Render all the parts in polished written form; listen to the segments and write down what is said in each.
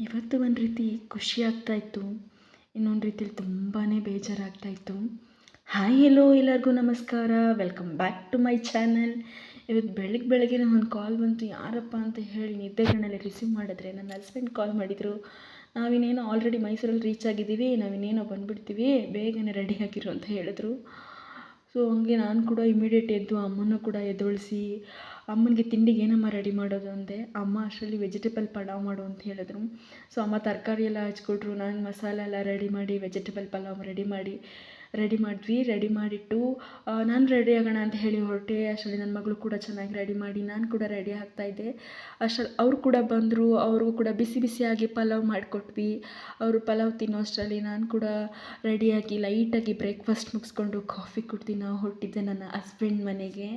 ಇವತ್ತು ಒಂದು ರೀತಿ ಖುಷಿ ಆಗ್ತಾಯಿತ್ತು, ಇನ್ನೊಂದು ರೀತಿಲಿ ತುಂಬಾ ಬೇಜಾರಾಗ್ತಾಯಿತ್ತು. ಹಾಯ್ ಹೆಲೋ ಎಲ್ಲರಿಗೂ ನಮಸ್ಕಾರ, welcome back to my channel. ಇವತ್ತು ಬೆಳಗ್ಗೆ ಒಂದು ಕಾಲ್ ಬಂತು, ಯಾರಪ್ಪ ಅಂತ ಹೇಳಿ ನಿದ್ದೆಗಣ್ಣಲ್ಲಿ ರಿಸೀವ್ ಮಾಡಿದ್ರೆ ನನ್ನ ಹಸ್ಬೆಂಡ್ ಕಾಲ್ ಮಾಡಿದರು. ನಾವಿನ್ನೇನೋ ಆಲ್ರೆಡಿ ಮೈಸೂರಲ್ಲಿ ರೀಚ್ ಆಗಿದ್ದೀವಿ, ನಾವಿನ್ನೇನೋ ಬಂದುಬಿಡ್ತೀವಿ, ಬೇಗನೆ ರೆಡಿ ಆಗಿರು ಅಂತ ಹೇಳಿದ್ರು. ಸೊ ಹಂಗೆ ನಾನು ಕೂಡ ಇಮಿಡಿಯೇಟ್ ಎದ್ದು ಅಮ್ಮನೂ ಕೂಡ ಎದ್ದೊಳಿಸಿ ಅಮ್ಮನಿಗೆ ತಿಂಡಿಗೆ ಏನಮ್ಮ ರೆಡಿ ಮಾಡೋದು ಅಂದೆ. ಅಮ್ಮ ಅಷ್ಟರಲ್ಲಿ ವೆಜಿಟೇಬಲ್ ಪಲಾವ್ ಮಾಡು ಅಂತ ಹೇಳಿದ್ರು. ಸೊ ಅಮ್ಮ ತರಕಾರಿ ಎಲ್ಲ ಹಚ್ಕೊಟ್ರು, ನಾನು ಮಸಾಲೆ ಎಲ್ಲ ರೆಡಿ ಮಾಡಿ ವೆಜಿಟೇಬಲ್ ಪಲಾವ್ ರೆಡಿ ಮಾಡಿಟ್ಟು ನಾನು ರೆಡಿ ಆಗೋಣ ಅಂತ ಹೇಳಿ ಹೊರಟೆ. ಅಷ್ಟರಲ್ಲಿ ನನ್ನ ಮಗಳು ಕೂಡ ಚೆನ್ನಾಗಿ ರೆಡಿ ಮಾಡಿ ನಾನು ಕೂಡ ರೆಡಿ ಆಗ್ತಾಯಿದ್ದೆ. ಅಷ್ಟರಲ್ಲಿ ಅವ್ರು ಕೂಡ ಬಂದರು, ಅವ್ರಿಗೂ ಕೂಡ ಬಿಸಿ ಬಿಸಿಯಾಗಿ ಪಲಾವ್ ಮಾಡಿಕೊಟ್ವಿ. ಅವರು ಪಲಾವ್ ತಿನ್ನೋ ಅಷ್ಟರಲ್ಲಿ ನಾನು ಕೂಡ ರೆಡಿಯಾಗಿ ಲೈಟಾಗಿ ಬ್ರೇಕ್ಫಾಸ್ಟ್ ಮುಗಿಸ್ಕೊಂಡು ಕಾಫಿ ಕುಡ್ದು ನಾವು ಹೊರಟಿದ್ದೆ ನನ್ನ ಹಸ್ಬೆಂಡ್ ಮನೆಗೆ.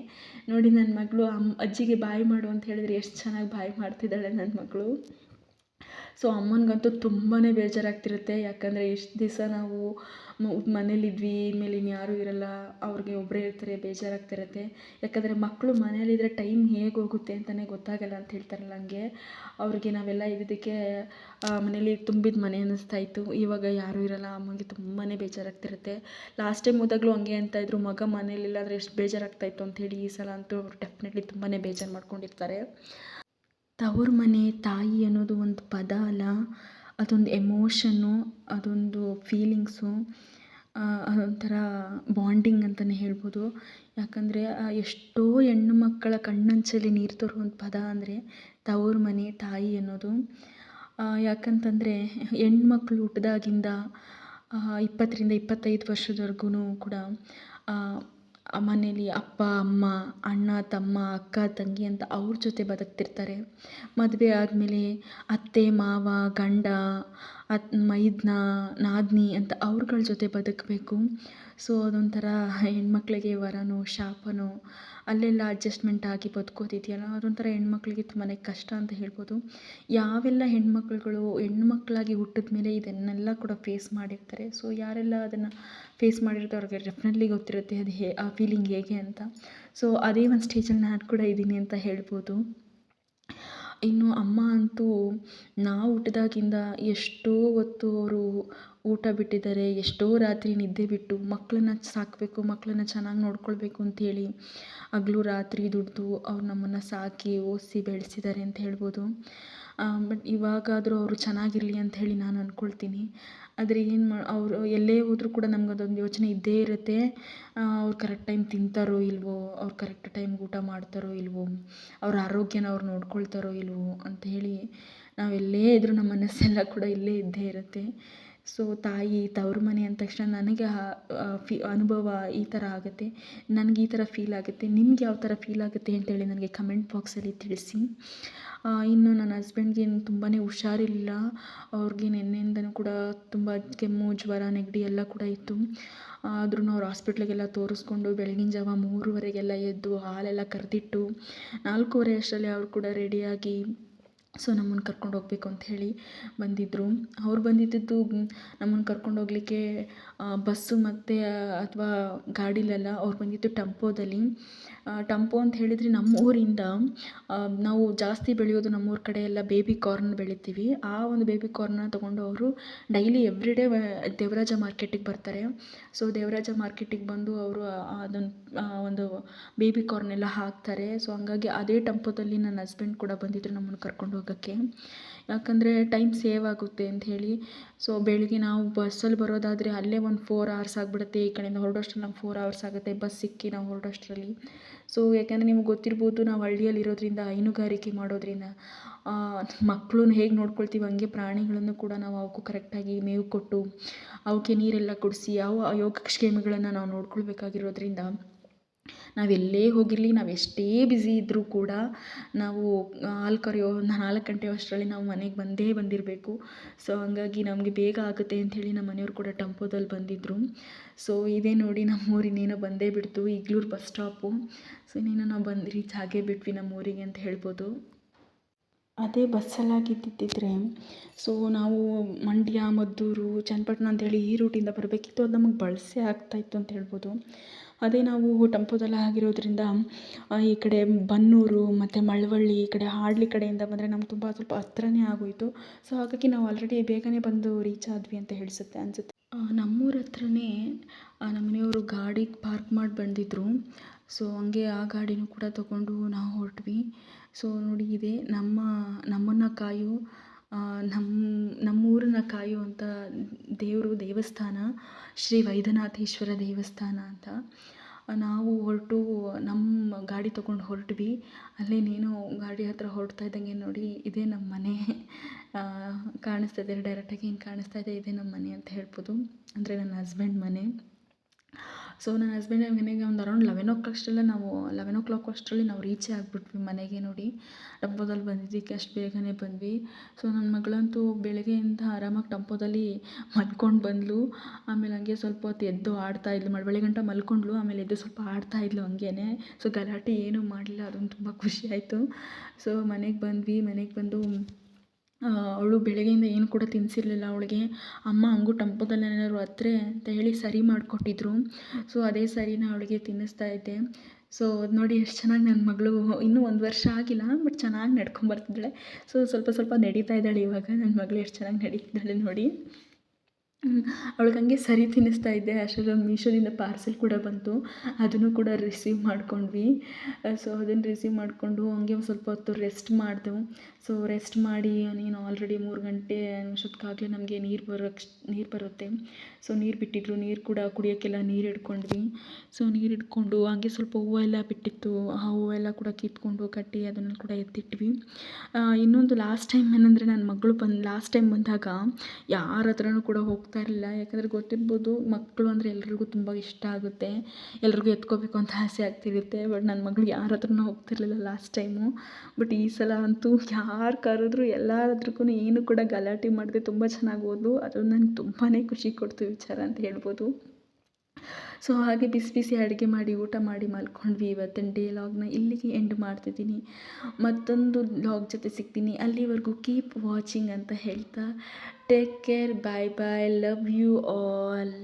ನೋಡಿ ನನ್ನ ಮಗಳು ಅಜ್ಜಿಗೆ ಬಾಯ್ ಮಾಡು ಅಂತ ಹೇಳಿದ್ರೆ ಎಷ್ಟು ಚೆನ್ನಾಗಿ ಬಾಯ್ ಮಾಡ್ತಿದ್ದಾಳೆ ನನ್ನ ಮಗಳು. ಸೊ ಅಮ್ಮನಿಗಂತೂ ತುಂಬಾ ಬೇಜಾರಾಗ್ತಿರುತ್ತೆ, ಯಾಕಂದರೆ ಎಷ್ಟು ದಿವಸ ನಾವು ಮನೇಲಿದ್ವಿ, ಇನ್ಮೇಲೆ ಇನ್ಯಾರೂ ಇರಲ್ಲ, ಅವ್ರಿಗೆ ಒಬ್ಬರೇ ಇರ್ತಾರೆ, ಬೇಜಾರಾಗ್ತಿರುತ್ತೆ. ಯಾಕಂದರೆ ಮಕ್ಕಳು ಮನೇಲಿದ್ದರೆ ಟೈಮ್ ಹೇಗೆ ಹೋಗುತ್ತೆ ಅಂತಲೇ ಗೊತ್ತಾಗಲ್ಲ ಅಂತ ಹೇಳ್ತಾರಲ್ಲ, ಹಂಗೆ ಅವ್ರಿಗೆ ನಾವೆಲ್ಲ ಇರೋದಕ್ಕೆ ಮನೇಲಿ ತುಂಬಿದ ಮನೆ ಅನ್ನಿಸ್ತಾಯಿತ್ತು. ಇವಾಗ ಯಾರೂ ಇರಲ್ಲ, ಅಮ್ಮನಿಗೆ ತುಂಬಾ ಬೇಜಾರಾಗ್ತಿರುತ್ತೆ. ಲಾಸ್ಟ್ ಟೈಮ್ ಹೋದಾಗಲೂ ಹಂಗೆ ಅಂತಾಯಿದ್ರು, ಮಗ ಮನೇಲಿಲ್ಲಾಂದರೆ ಎಷ್ಟು ಬೇಜಾರಾಗ್ತಾಯಿತ್ತು ಅಂಥೇಳಿ. ಈ ಸಲ ಅಂತೂ ಅವರು ಡೆಫಿನೆಟ್ಲಿ ತುಂಬಾ ಬೇಜಾರು ಮಾಡ್ಕೊಂಡಿರ್ತಾರೆ. ತವ್ರ ಮನೆ, ತಾಯಿ ಅನ್ನೋದು ಒಂದು ಪದ ಅಲ್ಲ, ಅದೊಂದು ಎಮೋಷನ್ನು, ಅದೊಂದು ಫೀಲಿಂಗ್ಸು, ಅದೊಂಥರ ಬಾಂಡಿಂಗ್ ಅಂತಲೇ ಹೇಳ್ಬೋದು. ಯಾಕಂದರೆ ಎಷ್ಟೋ ಹೆಣ್ಣು ಮಕ್ಕಳ ಕಣ್ಣಂಚಲ್ಲಿ ನೀರು ತರುವಂಥ ಪದ ಅಂದರೆ ತವ್ರ ಮನೆ, ತಾಯಿ ಅನ್ನೋದು. ಯಾಕಂತಂದರೆ ಹೆಣ್ಮಕ್ಳು ಹುಟ್ಟಿದಾಗಿಂದ 20ರಿಂದ 25 ವರ್ಷದವರೆಗೂ ಕೂಡ ಮನೇಲಿ ಅಪ್ಪ ಅಮ್ಮ, ಅಣ್ಣ ತಮ್ಮ, ಅಕ್ಕ ತಂಗಿ ಅಂತ ಅವ್ರ ಜೊತೆ ಬದುಕ್ತಿರ್ತಾರೆ. ಮದುವೆ ಆದಮೇಲೆ ಅತ್ತೆ ಮಾವ, ಗಂಡ, ಮೈದ್ನ, ನಾದಿನಿ ಅಂತ ಅವ್ರುಗಳ ಜೊತೆ ಬದುಕಬೇಕು. ಸೊ ಅದೊಂಥರ ಹೆಣ್ಮಕ್ಳಿಗೆ ವರನೋ ಶಾಪನೋ, ಅಲ್ಲೆಲ್ಲ ಅಡ್ಜಸ್ಟ್ಮೆಂಟ್ ಆಗಿ ಬದುಕೋದಿದೆಯಲ್ಲ, ಅದೊಂಥರ ಹೆಣ್ಮಕ್ಳಿಗೆ ತುಂಬಾ ಕಷ್ಟ ಅಂತ ಹೇಳ್ಬೋದು. ಯಾವೆಲ್ಲ ಹೆಣ್ಮಕ್ಳಾಗಿ ಹುಟ್ಟಿದ ಮೇಲೆ ಇದನ್ನೆಲ್ಲ ಕೂಡ ಫೇಸ್ ಮಾಡಿರ್ತಾರೆ. ಸೊ ಯಾರೆಲ್ಲ ಅದನ್ನು ಫೇಸ್ ಮಾಡಿರ್ತಾರೆ ಅವ್ರಿಗೆ ಡೆಫಿನೆಟ್ಲಿ ಗೊತ್ತಿರುತ್ತೆ ಅದು ಆ ಫೀಲಿಂಗ್ ಹೇಗೆ ಅಂತ. ಸೊ ಅದೇ ಒಂದು ಸ್ಟೇಜಲ್ಲಿ ನಾನು ಕೂಡ ಇದ್ದೀನಿ ಅಂತ ಹೇಳ್ಬೋದು. ಇನ್ನು ಅಮ್ಮ ಅಂತೂ ನಾವು ಹುಟ್ಟಿದಾಗಿಂದ ಎಷ್ಟೋ ಹೊತ್ತು ಅವರು ಊಟ ಬಿಟ್ಟಿದ್ದಾರೆ, ಎಷ್ಟೋ ರಾತ್ರಿ ನಿದ್ದೆ ಬಿಟ್ಟು ಮಕ್ಕಳನ್ನ ಸಾಕಬೇಕು, ಮಕ್ಕಳನ್ನ ಚೆನ್ನಾಗಿ ನೋಡ್ಕೊಳ್ಬೇಕು ಅಂಥೇಳಿ ಹಗಲು ರಾತ್ರಿ ದುಡಿದು ಅವ್ರು ನಮ್ಮನ್ನು ಸಾಕಿ ಓದಿಸಿ ಬೆಳೆಸಿದ್ದಾರೆ ಅಂತ ಹೇಳ್ಬೋದು. ಬಟ್ ಇವಾಗಾದರೂ ಅವರು ಚೆನ್ನಾಗಿರಲಿ ಅಂಥೇಳಿ ನಾನು ಅಂದ್ಕೊಳ್ತೀನಿ. ಆದರೆ ಅವರು ಎಲ್ಲೇ ಹೋದರೂ ಕೂಡ ನಮಗದೊಂದು ಯೋಚನೆ ಇದ್ದೇ ಇರುತ್ತೆ, ಅವ್ರು ಕರೆಕ್ಟ್ ಟೈಮ್ ತಿಂತಾರೋ ಇಲ್ವೋ, ಅವ್ರು ಕರೆಕ್ಟ್ ಟೈಮ್ಗೆ ಊಟ ಮಾಡ್ತಾರೋ ಇಲ್ವೋ, ಅವ್ರ ಆರೋಗ್ಯನ ಅವ್ರು ನೋಡ್ಕೊಳ್ತಾರೋ ಇಲ್ವೋ ಅಂಥೇಳಿ ನಾವೆಲ್ಲೇ ಇದ್ದರೂ ನಮ್ಮ ಮನಸ್ಸೆಲ್ಲ ಕೂಡ ಇಲ್ಲೇ ಇದ್ದೇ ಇರುತ್ತೆ. ಸೊ ತಾಯಿ, ತವ್ರ ಮನೆ ಅಂದ ತಕ್ಷಣ ನನಗೆ ಅನುಭವ ಈ ಥರ ಆಗುತ್ತೆ, ನನಗೆ ಈ ಥರ ಫೀಲ್ ಆಗುತ್ತೆ. ನಿಮ್ಗೆ ಯಾವ ಥರ ಫೀಲ್ ಆಗುತ್ತೆ ಅಂತೇಳಿ ನನಗೆ ಕಮೆಂಟ್ ಬಾಕ್ಸಲ್ಲಿ ತಿಳಿಸಿ. ಇನ್ನು ನನ್ನ ಹಸ್ಬೆಂಡ್ಗೆ ತುಂಬಾ ಹುಷಾರಿಲ್ಲ, ಅವ್ರಿಗೆ ನಿನ್ನೆಯಿಂದನೂ ಕೂಡ ತುಂಬ ಕೆಮ್ಮು, ಜ್ವರ, ನೆಗಡಿ ಎಲ್ಲ ಕೂಡ ಇತ್ತು. ಆದ್ರೂ ಅವ್ರು ಹಾಸ್ಪಿಟ್ಲಿಗೆಲ್ಲ ತೋರಿಸ್ಕೊಂಡು ಬೆಳಗಿನ ಜಾವ 3:30ಗೆಲ್ಲ ಎದ್ದು ಹಾಲೆಲ್ಲ ಕರೆದಿಟ್ಟು 4:30 ಅಷ್ಟರಲ್ಲಿ ಅವ್ರು ಕೂಡ ರೆಡಿಯಾಗಿ ಸೊ ನಮ್ಮನ್ನು ಕರ್ಕೊಂಡು ಹೋಗಬೇಕು ಅಂತ ಹೇಳಿ ಬಂದಿದ್ದರು. ಅವ್ರು ಬಂದಿದ್ದು ನಮ್ಮನ್ನು ಕರ್ಕೊಂಡು ಹೋಗಲಿಕ್ಕೆ ಬಸ್ಸು ಮತ್ತು ಅಥವಾ ಗಾಡೀಲೆಲ್ಲ, ಅವ್ರು ಬಂದಿದ್ದು ಟೆಂಪೋದಲ್ಲಿ. ಟೆಂಪೋ ಅಂತ ಹೇಳಿದರೆ ನಮ್ಮೂರಿಂದ ನಾವು ಜಾಸ್ತಿ ಬೆಳೆಯೋದು ನಮ್ಮೂರ ಕಡೆ ಎಲ್ಲ ಬೇಬಿ ಕಾರ್ನ್ ಬೆಳಿತೀವಿ. ಆ ಒಂದು ಬೇಬಿ ಕಾರ್ನ ತೊಗೊಂಡು ಅವರು ಡೈಲಿ ಎವ್ರಿಡೇ ದೇವರಾಜ ಮಾರ್ಕೆಟಿಗೆ ಬರ್ತಾರೆ. ಸೊ ದೇವರಾಜ ಮಾರ್ಕೆಟಿಗೆ ಬಂದು ಅವರು ಅದನ್ನು ಒಂದು ಬೇಬಿ ಕಾರ್ನೆಲ್ಲ ಹಾಕ್ತಾರೆ. ಸೊ ಹಂಗಾಗಿ ಅದೇ ಟೆಂಪೋದಲ್ಲಿ ನನ್ನ ಹಸ್ಬೆಂಡ್ ಕೂಡ ಬಂದಿದ್ದರು ನಮ್ಮನ್ನು ಕರ್ಕೊಂಡು ಹೋಗೋಕ್ಕೆ, ಯಾಕಂದರೆ ಟೈಮ್ ಸೇವ್ ಆಗುತ್ತೆ ಅಂಥೇಳಿ. ಸೊ ಬೆಳಿಗ್ಗೆ ನಾವು ಬಸ್ಸಲ್ಲಿ ಬರೋದಾದರೆ ಅಲ್ಲೇ ಒಂದು 4 hours ಆಗಿಬಿಡುತ್ತೆ, ಈ ಕಡೆಯಿಂದ ಹೊರಡೋಷ್ಟ್ರಲ್ಲಿ ನಮ್ಗೆ 4 hours ಆಗುತ್ತೆ ಬಸ್ ಸಿಕ್ಕಿ ನಾವು ಹೊರಡೋಷ್ಟ್ರಲ್ಲಿ. ಸೊ ಯಾಕಂದರೆ ನಿಮ್ಗೆ ಗೊತ್ತಿರ್ಬೋದು, ನಾವು ಹಳ್ಳಿಯಲ್ಲಿರೋದ್ರಿಂದ ಹೈನುಗಾರಿಕೆ ಮಾಡೋದ್ರಿಂದ ಮಕ್ಕಳನ್ನ ಹೇಗೆ ನೋಡ್ಕೊಳ್ತೀವಿ ಹಂಗೆ ಪ್ರಾಣಿಗಳನ್ನು ಕೂಡ ನಾವು ಅವಕ್ಕೂ ಕರೆಕ್ಟಾಗಿ ಮೇವು ಕೊಟ್ಟು ಅವಕ್ಕೆ ನೀರೆಲ್ಲ ಕುಡಿಸಿ ಯೋಗಕ್ಷೇಮಗಳನ್ನು ನಾವು ನೋಡ್ಕೊಳ್ಬೇಕಾಗಿರೋದ್ರಿಂದ ನಾವೆಲ್ಲೇ ಹೋಗಿರಲಿ, ನಾವು ಎಷ್ಟೇ ಬ್ಯುಸಿ ಇದ್ದರೂ ಕೂಡ ನಾವು ಹಾಲು ಕರೆಯೋ 4 ಗಂಟೆ ಅಷ್ಟರಲ್ಲಿ ನಾವು ಮನೆಗೆ ಬಂದಿರಬೇಕು. ಸೊ ಹಂಗಾಗಿ ನಮಗೆ ಬೇಗ ಆಗುತ್ತೆ ಅಂಥೇಳಿ ನಮ್ಮ ಮನೆಯವ್ರು ಕೂಡ ಟೆಂಪೋದಲ್ಲಿ ಬಂದಿದ್ದರು. ಸೊ ಇದೇ ನೋಡಿ ನಮ್ಮೂರು ಇನ್ನೇನೋ ಬಂದೇ ಬಿಡ್ತು, ಇಗ್ಲೂರು ಬಸ್ ಸ್ಟಾಪು. ಸೊ ಇನ್ನೇನೋ ನಾವು ರೀಚ್ ಆಗೇ ಬಿಟ್ವಿ ನಮ್ಮೂರಿಗೆ ಅಂತ ಹೇಳ್ಬೋದು. ಅದೇ ಬಸ್ಸಲ್ಲಾಗಿದ್ದಿದ್ದರೆ ಸೊ ನಾವು ಮಂಡ್ಯ, ಮದ್ದೂರು, ಚನ್ನಪಟ್ಟಣ ಅಂಥೇಳಿ ಈ ರೂಟಿಂದ ಬರಬೇಕಿತ್ತು, ಅದು ನಮಗೆ ಬಳಸೇ ಆಗ್ತಾಯಿತ್ತು ಅಂತ ಹೇಳ್ಬೋದು. ಅದೇ ನಾವು ಟೆಂಪೋದಲ್ಲಿ ಆಗಿರೋದ್ರಿಂದ ಈ ಕಡೆ ಬನ್ನೂರು ಮತ್ತು ಮಳವಳ್ಳಿ ಈ ಕಡೆ ಹಾಡ್ಲಿ ಕಡೆಯಿಂದ ಬಂದರೆ ನಮ್ಗೆ ತುಂಬ ಸ್ವಲ್ಪ ಹತ್ರನೇ ಆಗೋಯಿತು. ಸೊ ಹಾಗಾಗಿ ನಾವು ಆಲ್ರೆಡಿ ಬೇಗನೆ ಬಂದು ರೀಚ್ ಆದ್ವಿ ಅಂತ ಅನಿಸುತ್ತೆ. ನಮ್ಮೂರ ಹತ್ರನೇ ನಮ್ಮ ಮನೆಯವರು ಗಾಡಿ ಪಾರ್ಕ್ ಮಾಡಿ ಬಂದಿದ್ದರು. ಸೊ ಹಂಗೆ ಆ ಗಾಡಿನೂ ಕೂಡ ತೊಗೊಂಡು ನಾವು ಹೊರಟ್ವಿ. ಸೊ ನೋಡಿ ಇದೆ ನಮ್ಮನ್ನು ಕಾಯೋ ನಮ್ಮೂರನ್ನ ಕಾಯುವಂಥ ದೇವಸ್ಥಾನ ಶ್ರೀ ವೈದ್ಯನಾಥೇಶ್ವರ ದೇವಸ್ಥಾನ ಅಂತ. ನಾವು ಹೊರಟು ನಮ್ಮ ಗಾಡಿ ತೊಗೊಂಡು ಹೊರಟ್ವಿ. ಅಲ್ಲೇನೇನೋ ಗಾಡಿ ಹತ್ರ ಹೊರಡ್ತಾ ಇದ್ದಂಗೆ ನೋಡಿ ಇದೇ ನಮ್ಮ ಮನೆ ಕಾಣಿಸ್ತಾ ಇದೆ. ಡೈರೆಕ್ಟಾಗಿ ಏನು ಕಾಣಿಸ್ತಾ ಇದೆ, ಇದೇ ನಮ್ಮ ಮನೆ ಅಂತ ಹೇಳ್ಬೋದು. ಅಂದರೆ ನನ್ನ ಹಸ್ಬೆಂಡ್ ಮನೆ. ಸೊ ನನ್ನ ಹಸ್ಬೆಂಡ್ ಮನೆಗೆ ಒಂದು ಅರೌಂಡ್ 11 ಅಷ್ಟರಲ್ಲಿ ನಾವು ರೀಚೇ ಆಗಿಬಿಟ್ವಿ ಮನೆಗೆ. ನೋಡಿ ಟೆಂಪೋದಲ್ಲಿ ಬಂದಿದ್ದಕ್ಕೆ ಅಷ್ಟು ಬೇಗನೆ ಬಂದ್ವಿ. ಸೊ ನನ್ನ ಮಗಳಂತೂ ಬೆಳಗ್ಗೆಯಿಂದ ಆರಾಮಾಗಿ ಟೆಂಪೋದಲ್ಲಿ ಮಲ್ಕೊಂಡು ಬಂದಳು. ಆಮೇಲೆ ಹಂಗೆ ಸ್ವಲ್ಪ ಹೊತ್ತು ಎದ್ದು ಆಡ್ತಾಯಿದ್ಲು. ಮಳವಳ್ಳಿ ಗಂಟ ಮಲ್ಕೊಂಡ್ಳು. ಆಮೇಲೆ ಎದ್ದು ಸ್ವಲ್ಪ ಆಡ್ತಾಯಿದ್ಲು ಹಂಗೇ. ಸೊ ಗಲಾಟೆ ಏನೂ ಮಾಡಲಿಲ್ಲ. ಅದೊಂದು ತುಂಬ ಖುಷಿ ಆಯಿತು. ಸೊ ಮನೆಗೆ ಬಂದು ಅವಳು ಬೆಳಗ್ಗೆಯಿಂದ ಏನು ಕೂಡ ತಿನ್ನಿಸಿರ್ಲಿಲ್ಲ. ಅವಳಿಗೆ ಅಮ್ಮ ಹಂಗೂ ಟೆಂಪೋದಲ್ಲಿ ಏನಾದ್ರು ಹತ್ರೆ ಅಂತ ಹೇಳಿ ಸರಿ ಮಾಡಿಕೊಟ್ಟಿದ್ರು. ಸೊ ಅದೇ ಸರಿನ ಅವಳಿಗೆ ತಿನ್ನಿಸ್ತಾ ಇದ್ದೆ. ಸೊ ನೋಡಿ ಎಷ್ಟು ಚೆನ್ನಾಗಿ ನನ್ನ ಮಗಳು ಇನ್ನೂ 1 ವರ್ಷ ಆಗಿಲ್ಲ, ಬಟ್ ಚೆನ್ನಾಗಿ ನಡ್ಕೊಂಬರ್ತಿದ್ದಾಳೆ. ಸೊ ಸ್ವಲ್ಪ ನಡೀತಾ ಇದ್ದಾಳೆ ಇವಾಗ. ನನ್ನ ಮಗಳು ಎಷ್ಟು ಚೆನ್ನಾಗಿ ನಡೀತಿದ್ದಾಳೆ ನೋಡಿ. ಅವಳಿಗೆ ಹಂಗೆ ಸರಿ ತಿನ್ನಿಸ್ತಾ ಇದ್ದೆ. ಅಷ್ಟರಲ್ಲಿ ಒಂದು ಮೀಶೋದಿಂದ ಪಾರ್ಸೆಲ್ ಕೂಡ ಬಂತು. ಅದನ್ನು ಕೂಡ ರಿಸೀವ್ ಮಾಡ್ಕೊಂಡ್ವಿ. ಸೊ ಅದನ್ನು ರಿಸೀವ್ ಮಾಡಿಕೊಂಡು ಹಂಗೆ ಒಂದು ಸ್ವಲ್ಪ ಹೊತ್ತು ರೆಸ್ಟ್ ಮಾಡಿದೆವು. ಸೊ ರೆಸ್ಟ್ ಮಾಡಿ ನೀನು ಆಲ್ರೆಡಿ 3 ಗಂಟೆ ಅಷ್ಟೊತ್ತಿಗಾಗಲೇ ನಮಗೆ ನೀರು ಬರುತ್ತೆ. ಸೊ ನೀರು ಬಿಟ್ಟಿದ್ರು. ನೀರು ಕೂಡ ಕುಡಿಯೋಕ್ಕೆಲ್ಲ ನೀರು ಹಿಡ್ಕೊಂಡ್ವಿ. ಸೊ ನೀರು ಹಿಡ್ಕೊಂಡು ಹಂಗೆ ಸ್ವಲ್ಪ ಹೂವೆಲ್ಲ ಬಿಟ್ಟಿತ್ತು. ಆ ಹೂವೆಲ್ಲ ಕೂಡ ಕಿತ್ಕೊಂಡು ಕಟ್ಟಿ ಅದನ್ನು ಕೂಡ ಎತ್ತಿಟ್ವಿ. ಇನ್ನೊಂದು ಲಾಸ್ಟ್ ಟೈಮ್ ಏನಂದರೆ ನನ್ನ ಮಗಳು ಲಾಸ್ಟ್ ಟೈಮ್ ಬಂದಾಗ ಯಾರ ಹತ್ರನೂ ಕೂಡ ಹೋಗ್ತಾ ಇರಲಿಲ್ಲ. ಯಾಕಂದರೆ ಗೊತ್ತಿರ್ಬೋದು, ಮಕ್ಕಳು ಅಂದರೆ ಎಲ್ರಿಗೂ ತುಂಬ ಇಷ್ಟ ಆಗುತ್ತೆ. ಎಲ್ರಿಗೂ ಎತ್ಕೋಬೇಕು ಅಂತ ಆಸೆ ಆಗ್ತಿರುತ್ತೆ. ಬಟ್ ನನ್ನ ಮಗಳು ಯಾರ ಹತ್ರನೂ ಹೋಗ್ತಿರ್ಲಿಲ್ಲ ಲಾಸ್ಟ್ ಟೈಮು. ಬಟ್ ಈ ಸಲ ಅಂತೂ ಯಾರು ಕರೆದ್ರು ಎಲ್ಲರ ಹತ್ರಕ್ಕೂ ಏನು ಕೂಡ ಗಲಾಟೆ ಮಾಡದೆ ತುಂಬ ಚೆನ್ನಾಗಿ ಹೋದ್ಲು. ಅದು ನನಗೆ ತುಂಬಾ ಖುಷಿ ಕೊಡ್ತು ವಿಚಾರ ಅಂತ ಹೇಳ್ಬೋದು. ಸೊ ಹಾಗೆ ಬಿಸಿ ಬಿಸಿ ಅಡುಗೆ ಮಾಡಿ ಊಟ ಮಾಡಿ ಮಲ್ಕೊಂಡ್ವಿ. ಇವತ್ತಿನ ಡೇ ಲಾಗ್ನ ಇಲ್ಲಿಗೆ ಎಂಡ್ ಮಾಡ್ತಿದ್ದೀನಿ. ಮತ್ತೊಂದು ಲಾಗ್ ಜೊತೆ ಸಿಗ್ತೀನಿ. ಅಲ್ಲಿವರೆಗೂ ಕೀಪ್ ವಾಚಿಂಗ್ ಅಂತ ಹೇಳ್ತಾ take care. Bye bye. Love you all.